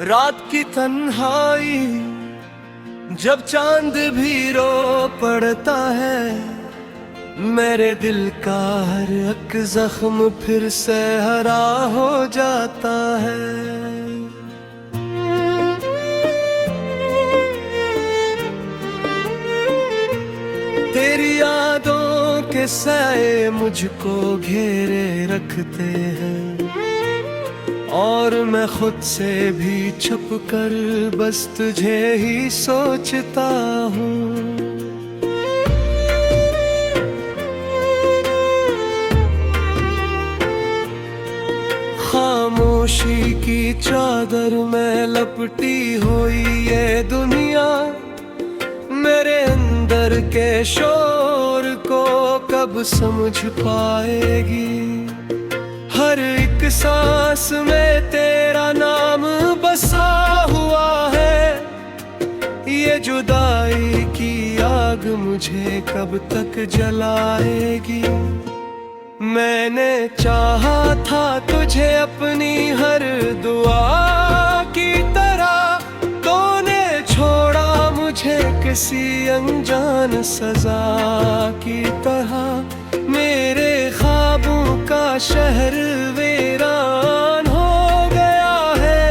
रात की तन्हाई जब चांद भी रो पड़ता है, मेरे दिल का हर एक जख्म फिर से हरा हो जाता है। तेरी यादों के साए मुझको घेरे रखते हैं, और मैं खुद से भी छुप कर बस तुझे ही सोचता हूँ। खामोशी की चादर में लपटी हुई ये दुनिया मेरे अंदर के शोर को कब समझ पाएगी। हर एक सांस में तेरा नाम बसा हुआ है, ये जुदाई की आग मुझे कब तक जलाएगी। मैंने चाहा था तुझे अपनी हर दुआ की तरह, तूने छोड़ा मुझे किसी अनजान सजा की तरह। मेरे ख्वाबों का शहर वीरान हो गया है,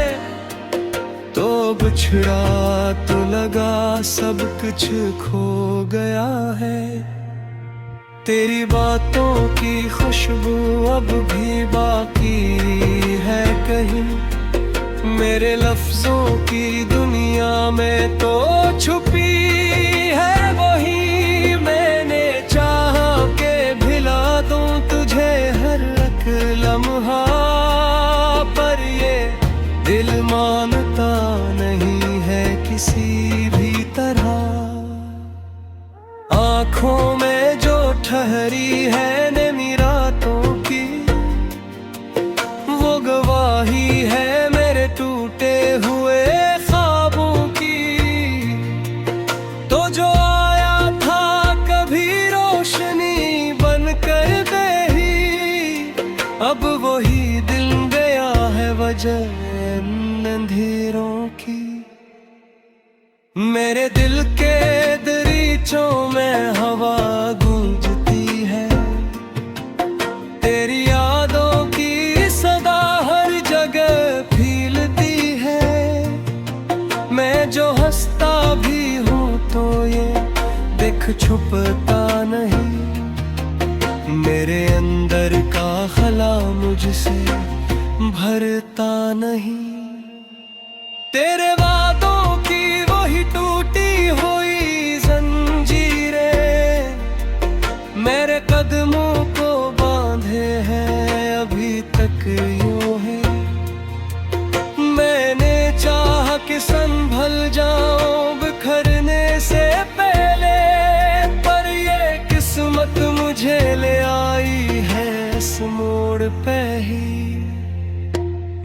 तो बिछड़ा तो लगा सब कुछ खो गया है। तेरी बातों की खुशबू अब भी बाकी है कहीं, मेरे लफ्जों की दुनिया में तो छुपी है वही। मैंने चाहा के भिला दूं तुझे हर एक लम्हा, पर ये दिल मानता नहीं है किसी भी तरह। आँखों में जो ठहरी है नमी रातों की, वो गवाही है मेरे टूटे हुए ख्वाबों की। तो जो आया था कभी रोशनी बनकर बेही, अब वही दिल गया है वजह अंधेरों की। मेरे दिल के दरीचों में हवा गूंजती है, तेरी यादों की सदा हर जगह फैलती है। मैं जो हंसता भी हूँ तो ये देख छुपता नहीं, मेरे अंदर का खला मुझसे भरता नहीं। तेरे वादों की वही टूटी हुई जंजीरें मेरे कदमों को बांधे हैं अभी तक यूं है। मैंने चाहा कि संभल जाऊं बिखरने से पहले, पर ये किस्मत मुझे ले आई है इस मोड़ पे ही।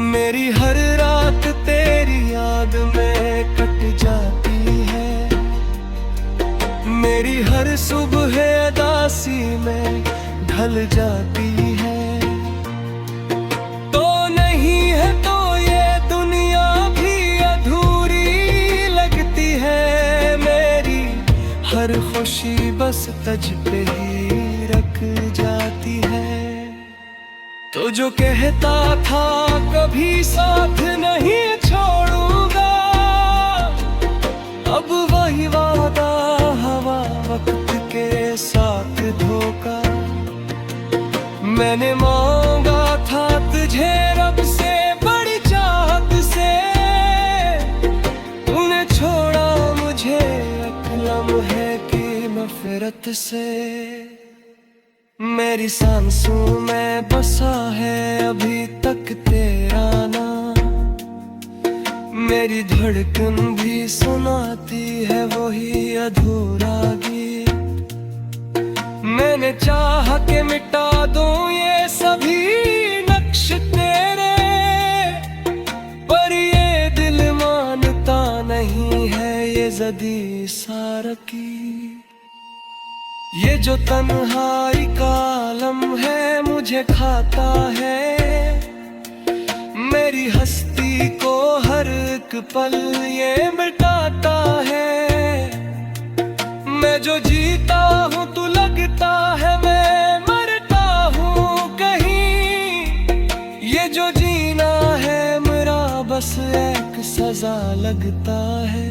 मेरी हर रात तेरी याद में कट जाती है, मेरी हर सुबह उदासी में ढल जाती है। तो नहीं है तो ये दुनिया भी अधूरी लगती है, मेरी हर खुशी बस तुझ पे ही रख जाती है। तो जो कहता था कभी साथ नहीं छोड़ूंगा, अब वही वादा हवा वक्त के साथ धोखा। मैंने मांगा था तुझे रब से बड़ी चाहत से, तूने छोड़ा मुझे एक लम्हे की मफरत से। मेरी सांसों में बसा है अभी तक तेरा नाम, मेरी धड़कन भी सुनाती है वही अधूरा गीत। मैंने चाहा के मिटा दूं ये सभी नक्श तेरे, पर ये दिल मानता नहीं है ये ज़दी सारकी। ये जो तन्हाई का आलम है मुझे खाता है, मेरी हस्ती को हर एक पल ये मिटाता है। मैं जो जीता हूँ तू लगता है मैं मरता हूँ कहीं। ये जो जीना है मेरा बस एक सजा लगता है।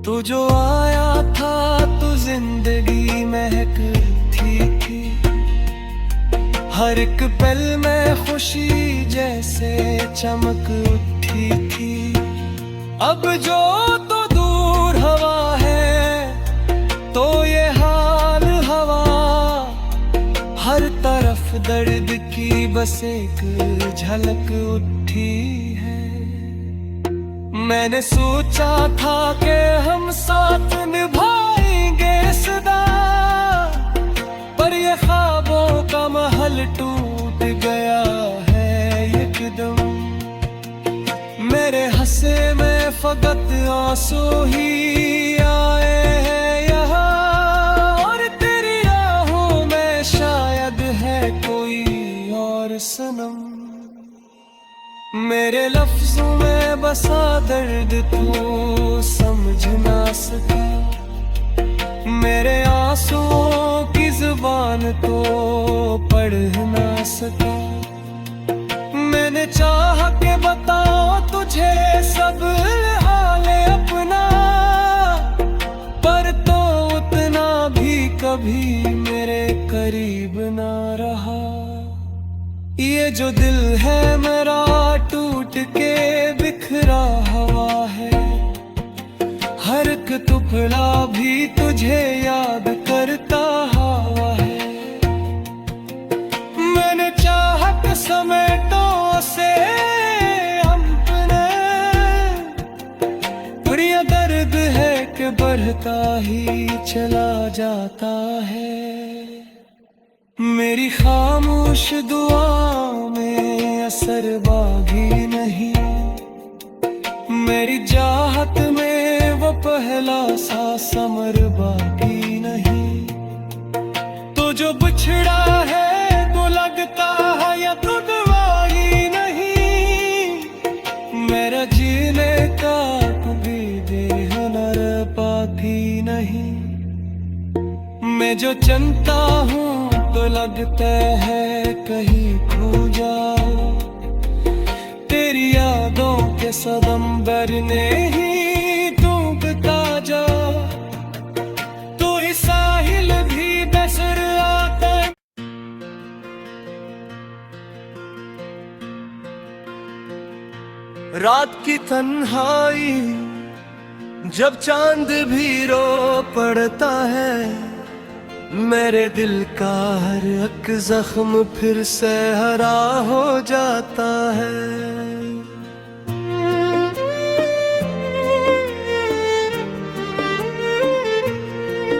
तू जो आया था तू जिंदगी महकती थी। हर एक पल में खुशी जैसे चमक उठी थी। अब जो तो दूर हवा है तो ये हाल हवा। हर तरफ दर्द की बस एक झलक उठी है। मैंने सोचा था कि हम साथ निभाएंगे सदा, पर ये ख्वाबों का महल टूट गया है एकदम। मेरे हंसे में फकत आंसू ही आए हैं यहाँ, और तेरी राहों में शायद है कोई और सनम। मेरे लफ्जों में बसा दर्द तू समझ ना सका। मेरे आंसुओं की जुबान तो पढ़ ना सका। मैंने चाहा के बताओ तुझे सब हाल अपना, पर तो उतना भी कभी मेरे करीब ना रहा। ये जो दिल है मेरा टूट के बिखरा हुआ है। हर एक टुकड़ा भी तुझे याद करता हुआ है। मैंने चाहत समेटो से अपने, पर ये दर्द है कि बढ़ता ही चला जाता है। मेरी खामोश दुआ में असर बागी नहीं। मेरी चाहत में वो पहला सा समर बाकी नहीं। तो जो बिछड़ा है तो लगता है या तो दवाई नहीं। मेरा जीने का कभी देह नर पाती नहीं। मैं जो चलता हूँ तो लगता है कहीं खो जाओ। तेरी यादों के सदम्बर ने ही डूबता जा। तो इस साहिल भी नजर आता। रात की तन्हाई जब चांद भी रो पड़ता है, मेरे दिल का हर एक जख्म फिर से हरा हो जाता है।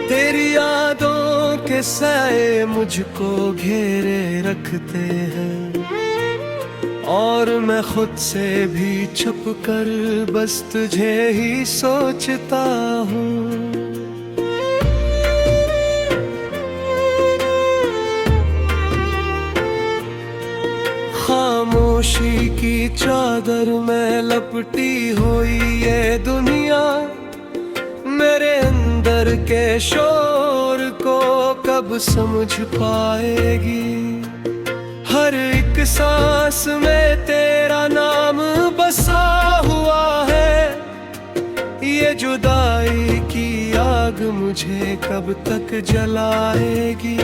तेरी यादों के साए मुझको घेरे रखते हैं, और मैं खुद से भी छुप कर बस तुझे ही सोचता हूँ। खामोशी की चादर में लपटी हुई ये दुनिया, मेरे अंदर के शोर को कब समझ पाएगी। हर एक सांस में तेरा नाम बसा हुआ है। ये जुदाई की आग मुझे कब तक जलाएगी।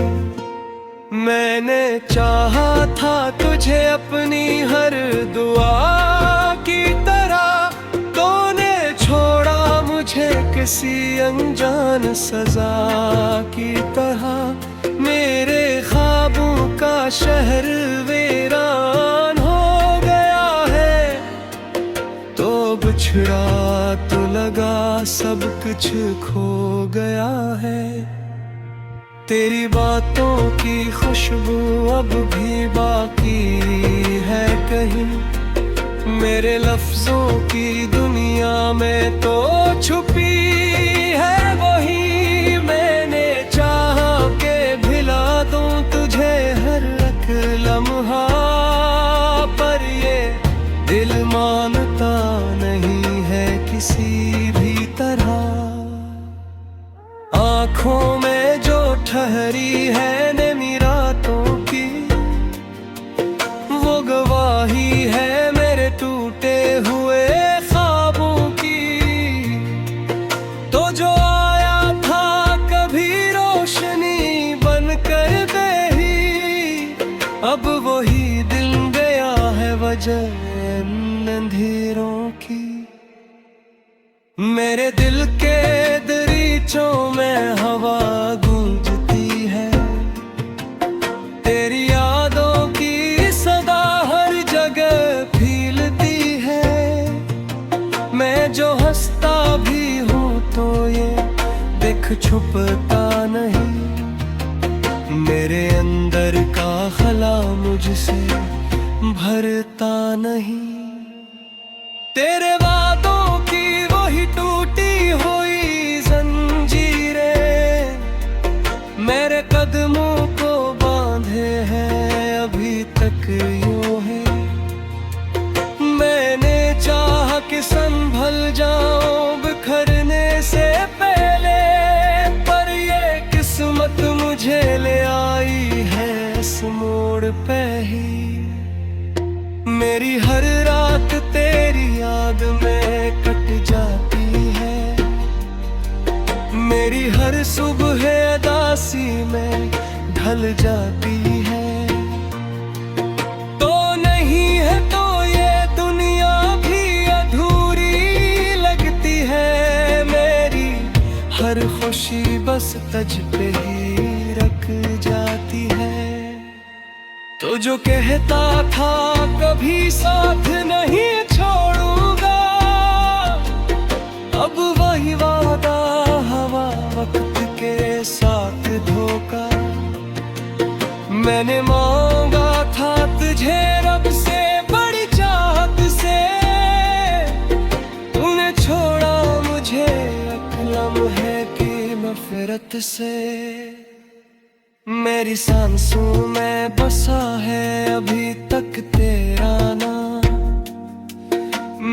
मैंने चाहा था तुझे अपनी हर दुआ की तरह, तूने छोड़ा मुझे किसी अनजान सजा की तरह। मेरे ख्वाबों का शहर वीरान हो गया है। तो बिछड़ा तो लगा सब कुछ खो गया है। तेरी बातों की खुशबू अब भी बाकी है कहीं। मेरे लफ्जों की दुनिया में तो छुपी है वही। मैंने चाहा के भिला दूं तुझे हर एक लम्हा, पर ये दिल किसी भी तरह। आंखों में जो ठहरी है नैनी रातों की, वो गवाही है मेरे टूटे हुए ख्वाबों की। तो जो आया था कभी रोशनी बनकर बेही, अब वही दिल गया है वजह इन अंधेरों की। मेरे दिल के दरीचों में हवा गूंजती है, तेरी यादों की सदा हर जगह फीलती है। मैं जो हंसता भी हूँ तो ये देख छुपता नहीं, मेरे अंदर का खला मुझसे भरता नहीं। तेरे वादों की वही टूटी हुई जंजीरें मेरे कदमों को बांधे हैं अभी तक यूं है। मैंने चाहा कि संभल जाऊं बिखरने से पहले, पर ये किस्मत मुझे ले आई है इस मोड़ पे ही। मेरी हर रात तेरी याद में कट जाती है, मेरी हर सुबह उदासी में ढल जाती है। तो नहीं है तो ये दुनिया भी अधूरी लगती है, मेरी हर खुशी बस तज पे ही रख जाती है। तो जो कहता था कभी साथ नहीं छोड़ूंगा, अब वही वादा हवा वक्त के साथ धोखा। मैंने मांगा था तुझे रब से बड़ी चाहत से, तूने छोड़ा मुझे एक लम्हे की नफरत से। मेरी सांसों में बसा है अभी तक तेरा नाम,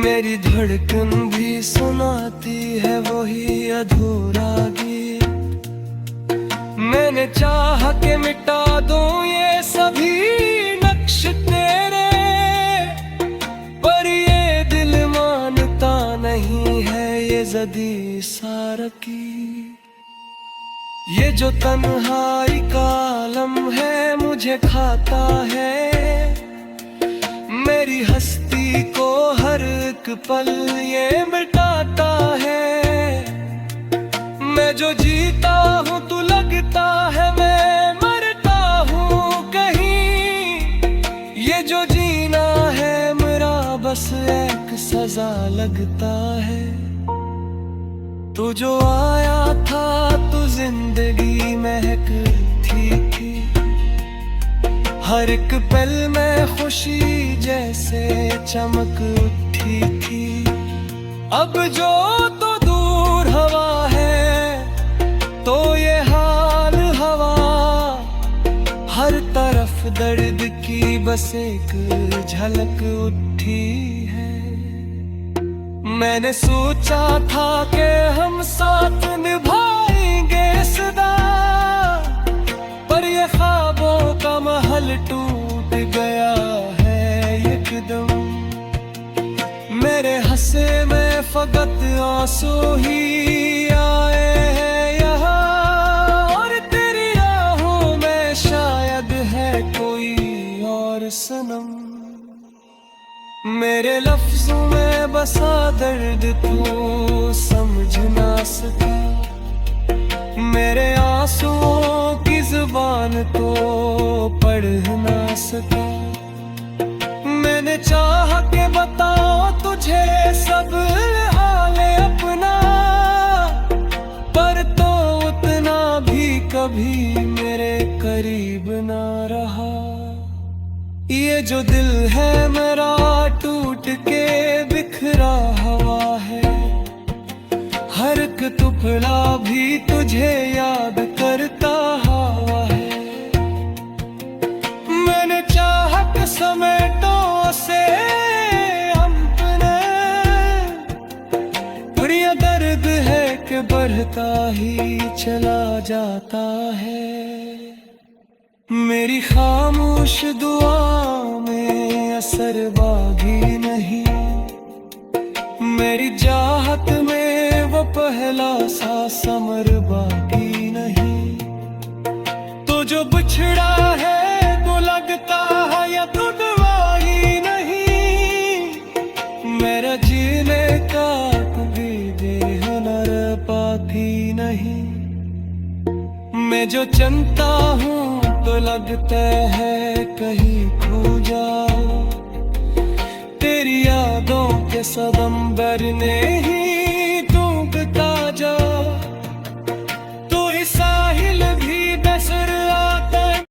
मेरी धड़कन भी सुनाती है वही अधूरा गीत। मैंने चाहा के मिटा दूं ये सभी नक्श तेरे, पर ये दिल मानता नहीं है ये ज़दी सारकी। ये जो तन्हाई का आलम है मुझे खाता है, मेरी हस्ती को हर एक पल ये मिटाता है। मैं जो जीता हूँ तू लगता है मैं मरता हूँ कहीं, ये जो जीना है मेरा बस एक सजा लगता है। तू जो आया था तू जिंदगी महकती थी, हर एक पल में खुशी जैसे चमक उठी थी। अब जो तो दूर हवा है तो ये हाल हवा, हर तरफ दर्द की बस एक झलक उठी है। मैंने सोचा था कि हम साथ निभाएंगे सदा, पर ये ख्वाबों का महल टूट गया है एकदम। मेरे हंसे में फकत आंसू ही आए हैं यहाँ, और तेरी राहों में शायद है कोई और सनम। मेरे लफ्जों में बसा दर्द तू समझ ना सका, मेरे आंसुओं की जुबान तो पढ़ ना सका। मैंने चाहा के बताओ तुझे सब हाल अपना, पर तो उतना भी कभी मेरे करीब ना रहा। ये जो दिल है मेरा टूट के बिखरा हुआ है, हर एक टुकड़ा भी तुझे याद करता हुआ है। मैंने चाहा कि समेटों से अपने बढ़ता ही चला जाता है। मेरी खामोश दुआ में असर बागी नहीं, मेरी चाहत में वो पहला सा समर बाकी नहीं। तो जो बिछड़ा है तो लगता है या तो दवाई नहीं, मेरा जीने का कभी देह नर पाती नहीं। मैं जो चलता हूँ तो लगता है कहीं खो जाओ, तेरी यादों के सदम बरने ही